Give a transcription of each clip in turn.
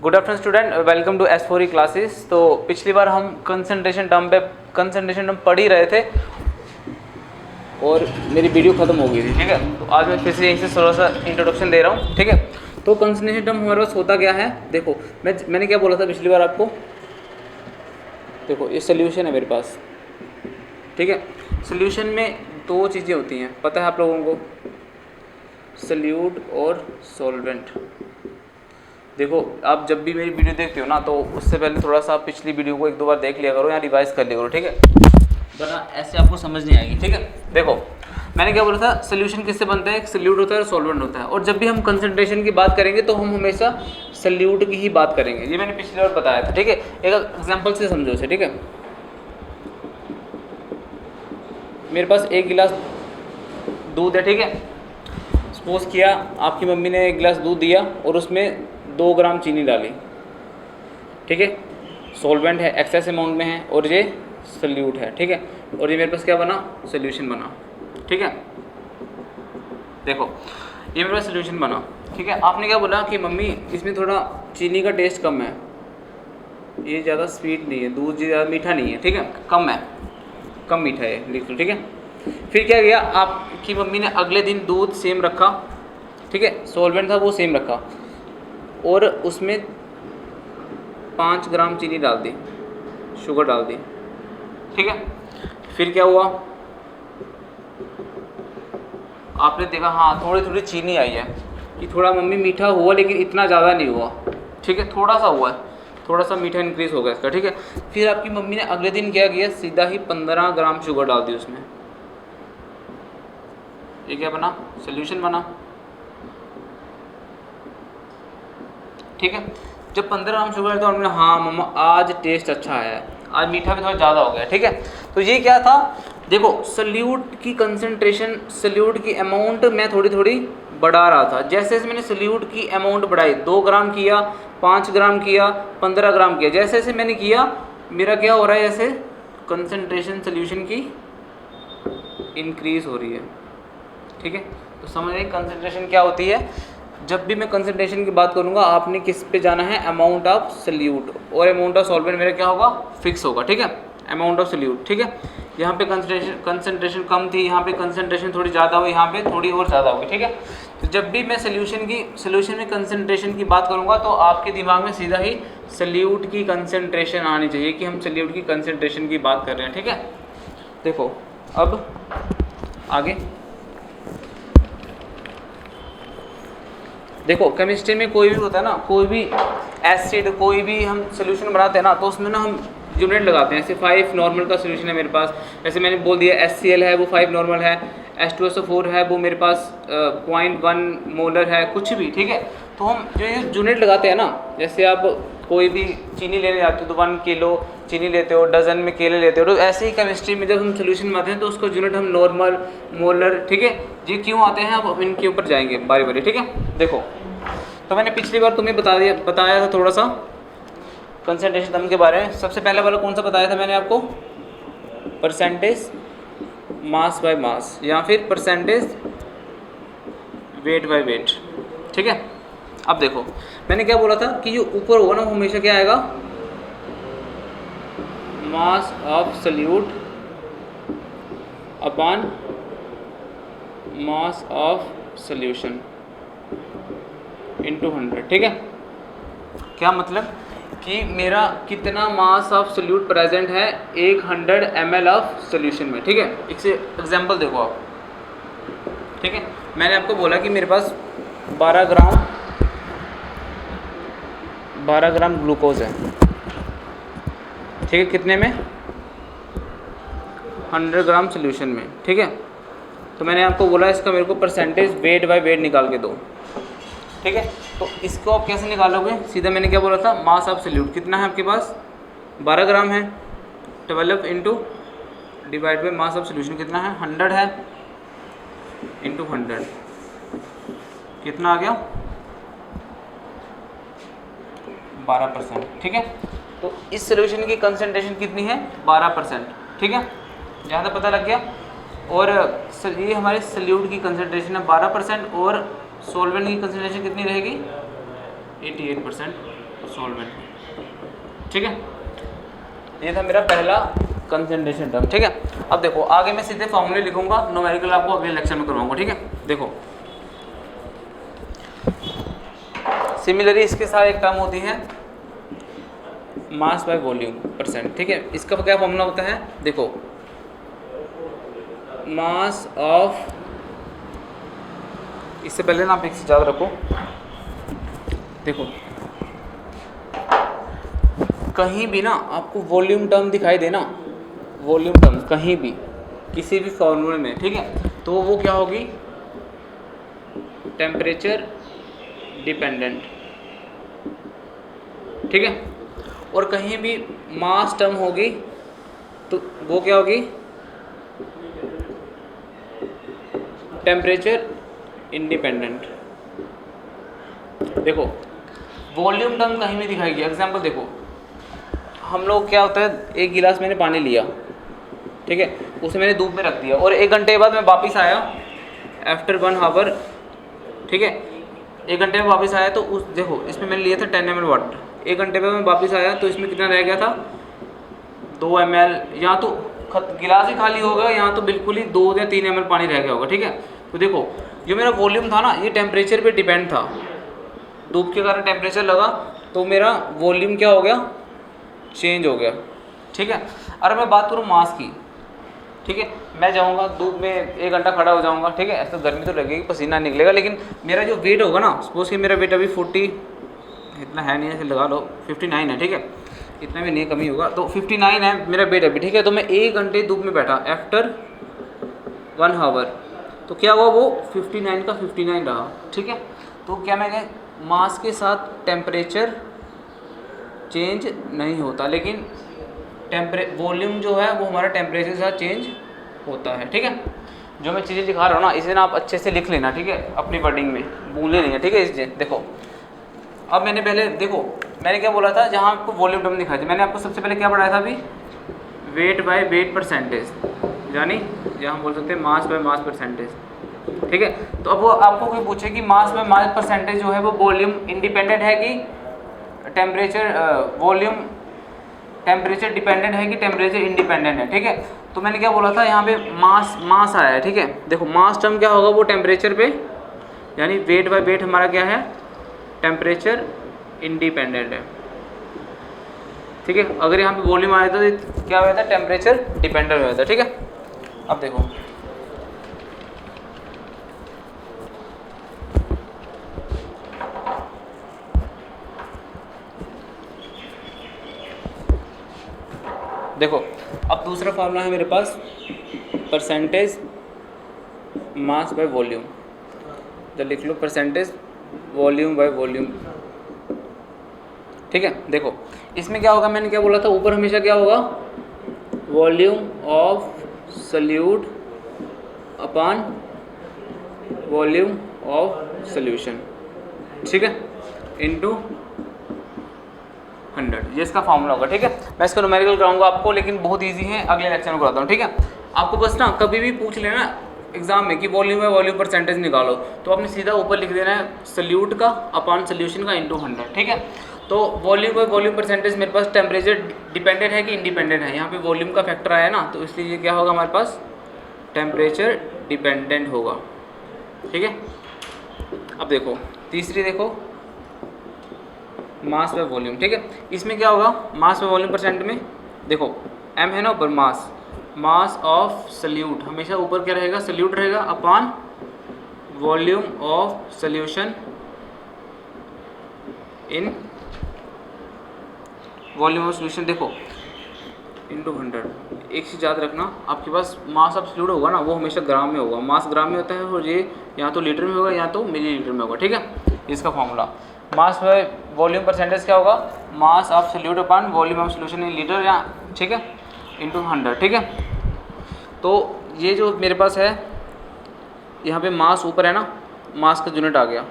Good afternoon student, welcome to S4E classes. तो पिछली बार हम कंसंट्रेशन टर्म पढ़ ही रहे थे और मेरी वीडियो ख़त्म हो गई थी। ठीक है, तो आज मैं फिर से यहीं से थोड़ा सा इंट्रोडक्शन दे रहा हूँ। ठीक है, तो कंसंट्रेशन टर्म हमारे पास होता क्या है, देखो मैंने क्या बोला था पिछली बार आपको। देखो ये सोल्यूशन है मेरे पास। ठीक है, सोल्यूशन में दो चीज़ें होती हैं, पता है आप लोगों को, सोल्यूट और सॉल्वेंट। देखो आप जब भी मेरी वीडियो देखते हो ना, तो उससे पहले थोड़ा सा आप पिछली वीडियो को एक दो बार देख लिया करो या रिवाइज कर लिया करो। ठीक है, वरना ऐसे आपको समझ नहीं आएगी। ठीक है, देखो मैंने क्या बोला था, सोल्यूशन किससे बनता है, एक सोल्यूट होता है और सॉल्वेंट होता है। और जब भी हम कंसंट्रेशन की बात करेंगे तो हम हमेशा सोल्यूट की ही बात करेंगे, ये मैंने पिछली बार बताया था। ठीक है, एक एग्जाम्पल से समझो इसे। ठीक है, मेरे पास एक गिलास दूध है। ठीक है, सपोज किया आपकी मम्मी ने एक गिलास दूध दिया और उसमें 2 ग्राम चीनी डाली। ठीक है, सॉल्वेंट है, एक्सेस अमाउंट में है, और ये सोल्यूट है। ठीक है, और ये मेरे पास क्या बना, सोल्यूशन बना। ठीक है, देखो ये मेरे पास सोल्यूशन बना। ठीक है, आपने क्या बोला कि मम्मी इसमें थोड़ा चीनी का टेस्ट कम है, ये ज़्यादा स्वीट नहीं है, दूध ज़्यादा मीठा नहीं है। ठीक है, कम है, कम मीठा है, लिख लो। ठीक है, फिर क्या किया आपकी मम्मी ने, अगले दिन दूध सेम रखा। ठीक है, सॉल्वेंट था वो सेम रखा और उसमें 5 ग्राम चीनी डाल दी, शुगर डाल दी। ठीक है, फिर क्या हुआ, आपने देखा हाँ थोड़ी थोड़ी चीनी आई है, कि थोड़ा मम्मी मीठा हुआ लेकिन इतना ज़्यादा नहीं हुआ। ठीक है, थोड़ा सा हुआ है, थोड़ा सा मीठा इंक्रीज हो गया इसका। ठीक है, फिर आपकी मम्मी ने अगले दिन क्या किया, सीधा ही 15 ग्राम शुगर डाल दी उसमें। ये क्या बना, सोल्यूशन बना। ठीक है, जब 15 ग्राम शुगर तो हमने, हाँ मम्मा आज टेस्ट अच्छा है, आज मीठा भी थोड़ा ज़्यादा हो गया। ठीक है, तो ये क्या था, देखो सोल्यूट की कंसंट्रेशन, सोल्यूट की अमाउंट मैं थोड़ी थोड़ी बढ़ा रहा था। जैसे जैसे मैंने सोल्यूट की अमाउंट बढ़ाई, 2 ग्राम किया, 5 ग्राम किया, 15 ग्राम किया, जैसे जैसे मैंने किया मेरा क्या हो रहा है, जैसे कंसंट्रेशन सोल्यूशन की इंक्रीज हो रही है। ठीक है, तो समझ रहे कंसंट्रेशन क्या होती है। जब भी मैं कंसंट्रेशन की बात करूंगा आपने किस पे जाना है, अमाउंट ऑफ सोल्यूट, और अमाउंट ऑफ सॉल्वेंट मेरा क्या होगा, फिक्स होगा। ठीक है, अमाउंट ऑफ सोल्यूट। ठीक है, यहाँ पे कंसंट्रेशन कम थी, यहाँ पे कंसंट्रेशन थोड़ी ज़्यादा हुई, यहाँ पे थोड़ी और ज़्यादा होगी। ठीक है, तो जब भी मैं सोल्यूशन में कंसंट्रेशन की बात करूँगा तो आपके दिमाग में सीधा ही सोल्यूट की कंसंट्रेशन आनी चाहिए कि हम सोल्यूट की कंसंट्रेशन की बात कर रहे हैं। ठीक है, देखो अब आगे देखो, केमिस्ट्री में कोई भी होता है ना, कोई भी एसिड, कोई भी हम सोल्यूशन बनाते हैं ना, तो उसमें ना हम यूनिट लगाते हैं। ऐसे 5 नॉर्मल का सोल्यूशन है मेरे पास, जैसे मैंने बोल दिया HCl है वो 5 नॉर्मल है, H2SO4 है वो मेरे पास 0.1 मोलर है, कुछ भी। ठीक है, तो हम जो ये यूनिट लगाते हैं ना, जैसे आप कोई भी चीनी लेने जाते हो तो 1 किलो चीनी लेते हो, डजन में केले लेते हो, तो ऐसे ही केमिस्ट्री में जब हम सोल्यूशन बनाते हैं तो उसको यूनिट हम नॉर्मल, मोलर। ठीक है, ये क्यों आते हैं अब इनके ऊपर जाएंगे बारी बारी। ठीक है, देखो तो मैंने पिछली बार तुम्हें बताया था थोड़ा सा कंसंट्रेशन टर्म के बारे में। सबसे पहले वाला कौन सा बताया था मैंने आपको, परसेंटेज मास बाय मास, या फिर परसेंटेज वेट बाय वेट। ठीक है, अब देखो मैंने क्या बोला था कि जो ऊपर होगा ना वो हमेशा क्या आएगा, मास of solute upon mass of solution into 100। ठीक है, क्या मतलब कि मेरा कितना मास ऑफ सोल्यूट प्रेजेंट है 100 ml ऑफ सोल्यूशन में। ठीक है, एक से एग्जांपल देखो आप। ठीक है, मैंने आपको बोला कि मेरे पास 12 ग्राम ग्लूकोज है। ठीक है, कितने में, 100 ग्राम सोल्यूशन में। ठीक है, तो मैंने आपको बोला इसका मेरे को परसेंटेज वेट बाय वेट निकाल के दो। ठीक है, तो इसको आप कैसे निकालोगे, सीधा मैंने क्या बोला था, मास ऑफ सोल्यूट कितना है आपके पास, 12 ग्राम है, 12 into divide by mass of solution कितना है, 100 है, इंटू 100 कितना आ गया, 12%। ठीक है, तो इस सोल्यूशन की कंसंट्रेशन कितनी है, 12%। ठीक है, जहाँ तक पता लग गया। और ये हमारे सोल्यूट की कंसंट्रेशन है 12%, और सॉल्वेंट की कंसंट्रेशन कितनी रहेगी, 88%। सॉल्वेंट। ठीक है, ये था मेरा पहला कंसंट्रेशन टर्म। ठीक है, अब देखो आगे मैं सीधे फॉर्मूले लिखूंगा, न्यूमेरिकल आपको अगले लेक्चर में करवाऊंगा। ठीक है, देखो सिमिलरली इसके साथ एक टर्म होती है मास बाय वॉल्यूम परसेंट। ठीक है, इसका क्या फॉर्मूला होता है, देखो मास ऑफ, इससे पहले ना आप एक चीज याद रखो, देखो कहीं भी ना आपको वॉल्यूम टर्म दिखाई देना, वॉल्यूम टर्म कहीं भी किसी भी फॉर्मूले में, ठीक है, तो वो क्या होगी, टेम्परेचर डिपेंडेंट। ठीक है, और कहीं भी मास टर्म होगी तो वो क्या होगी, टेम्परेचर इंडिपेंडेंट। देखो वॉल्यूम टर्म कहीं भी दिखाएगी, एग्जांपल देखो हम लोग क्या होता है, एक गिलास मैंने पानी लिया, ठीक है, उसे मैंने धूप में रख दिया और 1 घंटे बाद मैं वापस आया आफ्टर 1 आवर। ठीक है, 1 घंटे में वापस आया तो उस देखो इसमें मैंने लिया था 10 ml वाटर, 1 घंटे में मैं वापस आया तो इसमें कितना रह गया था, 2 ml, या तो गिलास ही खाली होगा या तो बिल्कुल ही 2 या 3 ml पानी रह गया होगा। ठीक है, तो देखो जो मेरा वॉल्यूम था ना ये टेम्परेचर पे डिपेंड था, धूप के कारण टेम्परेचर लगा तो मेरा वॉल्यूम क्या हो गया, चेंज हो गया। ठीक है, अगर मैं बात करूँ मास की, ठीक है, मैं जाऊँगा धूप में 1 घंटा खड़ा हो जाऊँगा, ठीक है, ऐसे तो गर्मी तो लगेगी, पसीना निकलेगा, लेकिन मेरा जो वेट होगा ना, सपोज कि मेरा वेट अभी 40 इतना है नहीं, ऐसे लगा लो 59 है, ठीक है, इतना भी नहीं कमी होगा, तो 59 है मेरा वेट अभी। ठीक है, तो मैं 1 घंटे धूप में बैठा आफ्टर 1 आवर, तो क्या हुआ, वो 59 का 59 रहा। ठीक है, तो क्या मैं मास के साथ टेम्परेचर चेंज नहीं होता, लेकिन वॉल्यूम जो है वो हमारा टेम्परेचर के साथ चेंज होता है। ठीक है, जो मैं चीज़ें दिखा रहा हूँ ना इसे ना आप अच्छे से लिख लेना, ठीक है, अपनी वर्डिंग में भूलने नहीं है। ठीक है, इसलिए देखो अब मैंने पहले देखो मैंने क्या बोला था, जहाँ आपको वॉल्यूम टर्म दिखाई थी, मैंने आपको सबसे पहले क्या पढ़ाया था अभी, वेट बाय वेट परसेंटेज, यानी जहाँ बोल सकते हैं मास बाय मास परसेंटेज। ठीक है, तो अब वो आपको कोई पूछे कि मास बाय मास परसेंटेज जो है वो वॉल्यूम इंडिपेंडेंट है कि टेम्परेचर, वॉल्यूम टेम्परेचर डिपेंडेंट है कि टेम्परेचर इंडिपेंडेंट है। ठीक है, तो मैंने क्या बोला था, यहाँ पे मास आया है। ठीक है, देखो मास टर्म क्या होगा, वो टेम्परेचर पे, यानी वेट बाय वेट हमारा क्या है, टेम्परेचर इंडिपेंडेंट है। ठीक है, अगर यहाँ पे वॉल्यूम आया तो क्या हुआ था, टेम्परेचर डिपेंडेंट हुआ था। ठीक है, अब देखो देखो अब दूसरा फार्मूला है मेरे पास, परसेंटेज मास बाय वॉल्यूम, तो लिख लो परसेंटेज वॉल्यूम बाय वॉल्यूम। ठीक है, देखो इसमें क्या होगा, मैंने क्या बोला था, ऊपर हमेशा क्या होगा, volume of solute upon volume of solution, ठीक है, इनटू 100, ये इसका फॉर्मूला होगा। ठीक है, मैं इसका न्यूमेरिकल कराऊंगा आपको, लेकिन बहुत इजी है, अगले लेक्चर में कराता हूँ। ठीक है, आपको बस ना कभी भी पूछ लेना एग्जाम में कि वॉल्यूम है, वॉल्यूम परसेंटेज निकालो, तो आपने सीधा ऊपर लिख देना है सॉल्यूट का अपॉन सॉल्यूशन का इनटू 100। ठीक है, तो वॉल्यूम बाय वॉल्यूम परसेंटेज मेरे पास टेम्परेचर डिपेंडेंट है कि इंडिपेंडेंट है, यहाँ पे वॉल्यूम का फैक्टर आया ना, तो इसलिए ये क्या होगा हमारे पास, टेम्परेचर डिपेंडेंट होगा। ठीक है, अब देखो तीसरी, देखो मास बाय वॉल्यूम। ठीक है, इसमें क्या होगा, मास बाय वॉल्यूम परसेंट में देखो m है ना ऊपर, मास ऑफ सॉल्यूट हमेशा ऊपर क्या रहेगा, सॉल्यूट रहेगा, upon volume of solution in volume of solution, देखो इनटू 100। एक चीज़ याद रखना, आपके पास मास ऑफ सॉल्यूट होगा ना वो हमेशा ग्राम में होगा, मास ग्राम में होता है, और ये या तो लीटर में होगा या तो मिलीलीटर में होगा। ठीक है, इसका formula mass by volume percentage क्या होगा, mass of solute upon volume of solution in litre, या ठीक है, इनटू 100। ठीक है, तो ये जो मेरे पास है यहाँ पे मास ऊपर है ना, मास का यूनिट आ गया।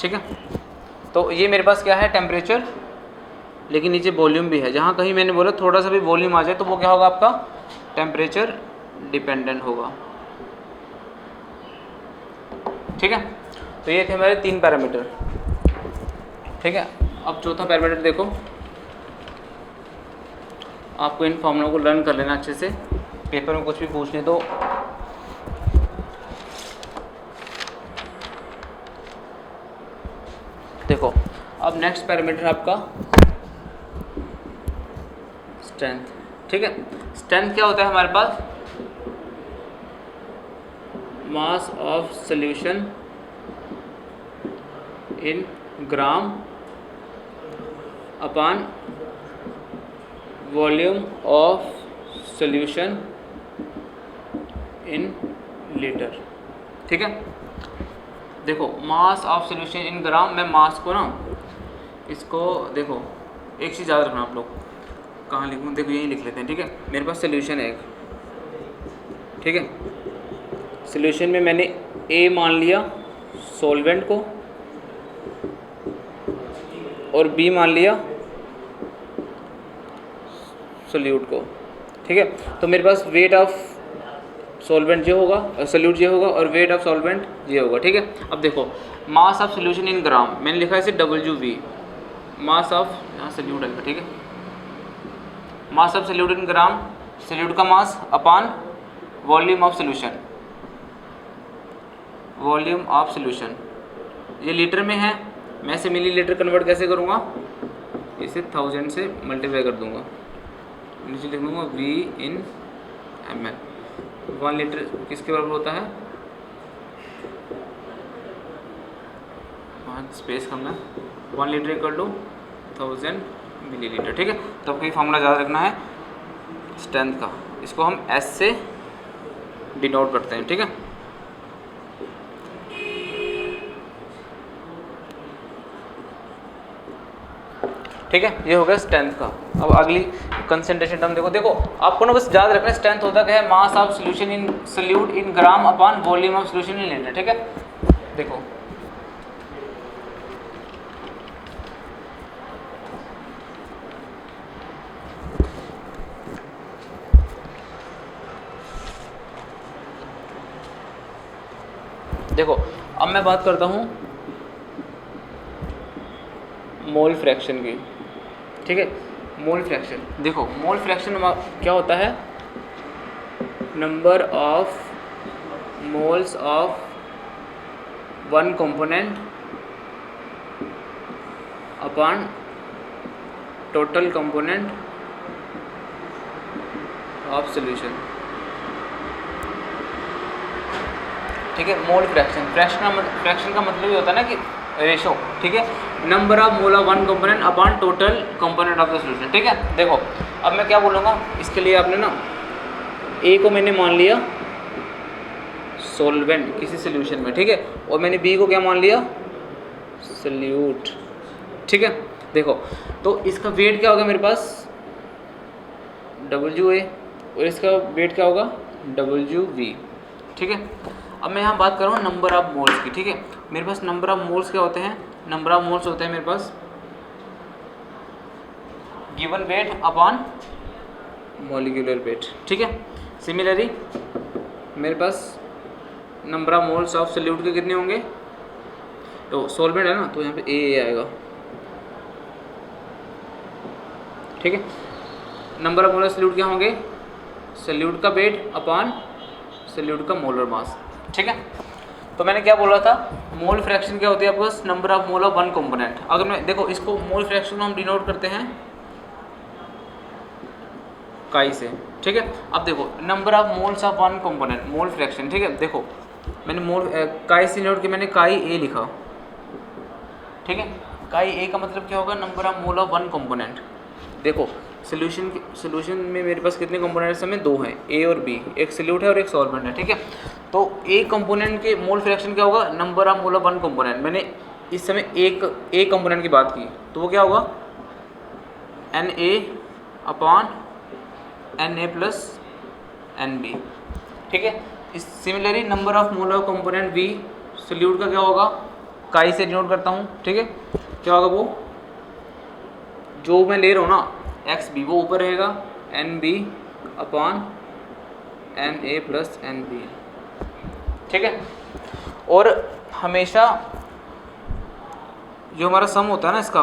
ठीक है, तो ये मेरे पास क्या है, टेम्परेचर, लेकिन नीचे वॉल्यूम भी है, जहाँ कहीं मैंने बोला थोड़ा सा भी वॉल्यूम आ जाए तो वो क्या होगा आपका, टेम्परेचर डिपेंडेंट होगा। ठीक है, तो ये थे हमारे 3 पैरामीटर। ठीक है। अब चौथा पैरामीटर देखो, आपको इन फॉर्मूलों को लर्न कर लेना अच्छे से, पेपर में कुछ भी पूछने तो देखो। अब नेक्स्ट पैरामीटर आपका स्ट्रेंथ, ठीक है। स्ट्रेंथ क्या होता है हमारे पास, mass of solution in gram upon volume of solution in litre, ठीक है। देखो मास ऑफ सॉल्यूशन इन ग्राम, मैं मास को ना इसको देखो एक चीज़ याद रखना आप लोग, कहाँ लिखूँ, देखो यहीं लिख लेते हैं, ठीक है। मेरे पास सॉल्यूशन है एक, ठीक है। सॉल्यूशन में मैंने ए मान लिया सॉल्वेंट को और बी मान लिया सोल्यूट को, ठीक है। तो मेरे पास वेट ऑफ सॉल्वेंट ये होगा, सोल्यूट ये होगा, और वेट ऑफ सॉल्वेंट ये होगा, ठीक है। अब देखो मास ऑफ सोल्यूशन इन ग्राम, मैंने लिखा है इसे WV, मास ऑफ, यहाँ सोल्यूट है, ठीक है। Mass of solute in gram, solute का mass upon volume of solution, volume of solution, ये लीटर में है, मैं इसे मिलीलीटर कन्वर्ट कैसे करूँगा, इसे 1000 से मल्टीप्लाई कर दूंगा, नीचे लिख दूँगा V इन ml। 1 लीटर किसके बराबर होता है, वहाँ स्पेस कम है, 1 लीटर इक्वल टू 1000 मिलीलीटर, ठीक है। तो आपको ये फार्मूला याद रखना है स्ट्रेंथ का, इसको हम S से डिनोट करते हैं, ठीक है। ठीक है, ये हो गया स्ट्रेंथ का। अब अगली कंसंट्रेशन टर्म देखो, देखो आपको ना बस याद रखना है स्ट्रेंथ होता क्या है, mass of solution in solute in gram upon volume of solution in litre, ठीक है। देखो देखो अब मैं बात करता हूँ मोल फ्रैक्शन की, ठीक है। मोल फ्रैक्शन, देखो मोल फ्रैक्शन क्या होता है, number of moles of one component upon total component of solution, ठीक है। मोल फ्रैक्शन, फ्रैक्शन का मतलब ये होता है ना कि रेशो, ठीक है, number of mole of one component upon total component of the solution, ठीक है। देखो अब मैं क्या बोलूँगा, इसके लिए आपने ना ए को मैंने मान लिया सॉल्वेंट किसी सॉल्यूशन में, ठीक है, और मैंने बी को क्या मान लिया सोल्यूट, ठीक है। देखो तो इसका वेट क्या होगा मेरे पास WA और इसका वेट क्या होगा WV, ठीक है। अब मैं यहाँ बात कर रहा हूँ नंबर ऑफ मोल्स की, ठीक है। मेरे पास नंबर ऑफ मोल्स क्या होते हैं, नंबर ऑफ मोल्स होते हैं मेरे पास given weight upon molecular weight, ठीक है। सिमिलरली मेरे पास number of moles of solute के कितने होंगे, तो सॉल्वेंट है ना, तो यहाँ पे ए आएगा, ठीक है। नंबर ऑफ मोलर सोल्यूट क्या होंगे, सोल्यूट का वेट अपॉन सोल्यूट का मोलर मास, ठीक है। तो मैंने क्या बोला था, मोल फ्रैक्शन क्या होती है आपके पास, number of mole of one component. अगर मैं देखो इसको मोल फ्रैक्शन को हम डिनोट करते हैं काई से, ठीक है। अब देखो number of moles of one component, mole fraction, ठीक है। देखो मैंने मोल काई से डिनोट किया, मैंने काई ए लिखा, ठीक है। काई ए का मतलब क्या होगा, number of mole of one component. देखो सोल्यूशन में मेरे पास कितने कंपोनेंट्स हैं, 2 हैं, ए और बी, एक सोल्यूट है और एक सॉल्वेंट है, ठीक है। तो ए कंपोनेंट के मोल फ्रैक्शन क्या होगा, number of mole of one component. मैंने इस समय एक कंपोनेंट की बात की, तो वो क्या होगा Na upon Na plus Nb, ठीक है। Similarly number of mole of component B, solute का क्या होगा, काई से डिनोट करता हूँ, ठीक है। क्या होगा, वो जो मैं ले रहा हूँ ना XB, वो ऊपर रहेगा NB upon Na plus Nb, ठीक है। और हमेशा जो हमारा सम होता है ना इसका,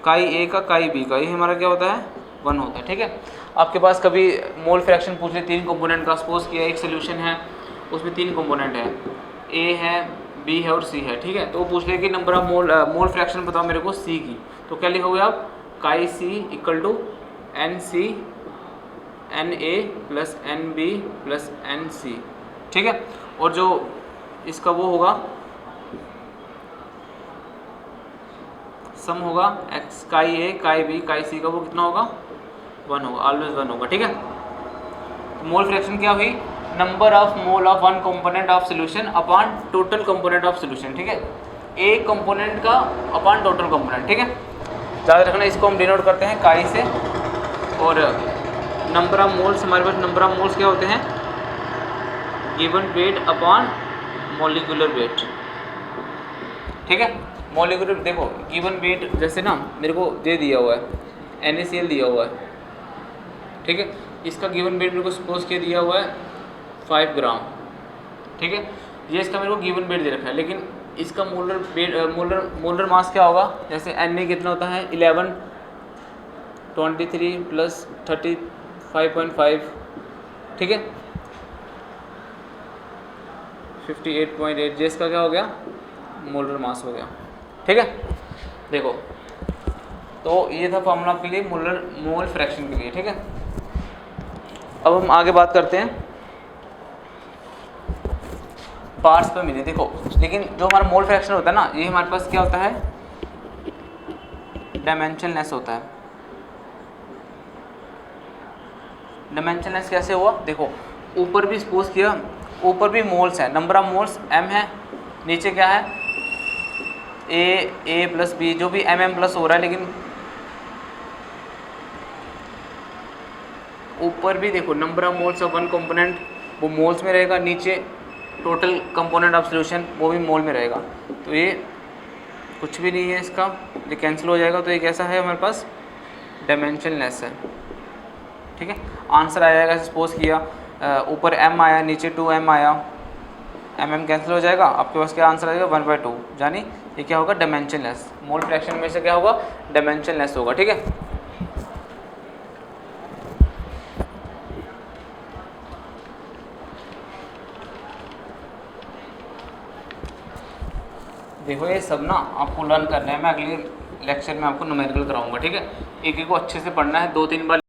काई ए का काई बी का, ये हमारा क्या होता है 1 होता है। ठीक है, आपके पास कभी मोल फ्रैक्शन पूछ ले 3 कंपोनेंट का, सपोज किया एक सोल्यूशन है उसमें 3 कंपोनेंट है, ए है, बी है और सी है। ठीक है, तो वो पूछ ले कि नंबर ऑफ मोल फ्रैक्शन बताओ मेरे को सी की, तो क्या लिखोगे आप, chi C equal to N C N A plus N B plus N C. ठीक है, और जो इसका वो होगा सम होगा एक्स काई ए काई बी काई सी का, वो कितना होगा 1 होगा, ऑलवेज 1 होगा। ठीक है, तो मोल फ्रैक्शन क्या हुई, number of mole of one component of solution upon total component of solution. ठीक है, एक कंपोनेंट का अपॉन टोटल कंपोनेंट। ठीक है, याद रखना, इसको हम डिनोट करते हैं काई से। और नंबर ऑफ मोल्स, हमारे पास नंबर ऑफ मोल्स क्या होते हैं, given weight upon molecular weight. ठीक है, मॉलिक्यूलर देखो गिवन वेट जैसे ना मेरे को दे दिया हुआ है NaCl दिया हुआ है। ठीक है, इसका गिवन वेट मेरे को सपोज किया दिया हुआ है 5 ग्राम। ठीक है, ये इसका मेरे को गिवन वेट दे रखा है, लेकिन इसका मोलर वेट मोलर मास क्या होगा, जैसे Na कितना होता है 11 23 प्लस 35.5। ठीक है, 58.8, जे इसका क्या हो गया मोलर मास हो गया। ठीक है, देखो तो ये था फॉर्मूला आपके लिए मोल फ्रैक्शन के लिए। ठीक है, अब हम आगे बात करते हैं पार्ट्स पर मिले। देखो लेकिन जो हमारा मोल फ्रैक्शन होता है ना, ये हमारे पास क्या होता है, डायमेंशनलेस होता है। डायमेंशनलेस कैसे हुआ, देखो ऊपर भी सपोज किया, ऊपर भी मोल्स है, नंबर ऑफ मोल्स m है, नीचे क्या है a प्लस बी, जो भी mm प्लस हो रहा है, लेकिन ऊपर भी देखो number of moles of one component वो मोल्स में रहेगा, नीचे टोटल कंपोनेंट ऑफ सॉल्यूशन वो भी मोल में रहेगा। तो ये कुछ भी नहीं है, इसका ये कैंसिल हो जाएगा, तो ये कैसा है हमारे पास डायमेंशनलेस है। ठीक है, आंसर आ जाएगा, सपोज किया ऊपर m आया नीचे 2m आया, mm कैंसिल हो जाएगा, आपके पास क्या आंसर आएगा 1/2, यानी ये क्या होगा डायमेंशनलेस। मोल फ्रैक्शन में से क्या होगा डायमेंशनलेस होगा। ठीक है, देखो ये सब ना आपको लर्न करना है, मैं अगले लेक्चर में आपको न्यूमेरिकल कराऊंगा। ठीक है, एक एक को अच्छे से पढ़ना है, 2-3 बार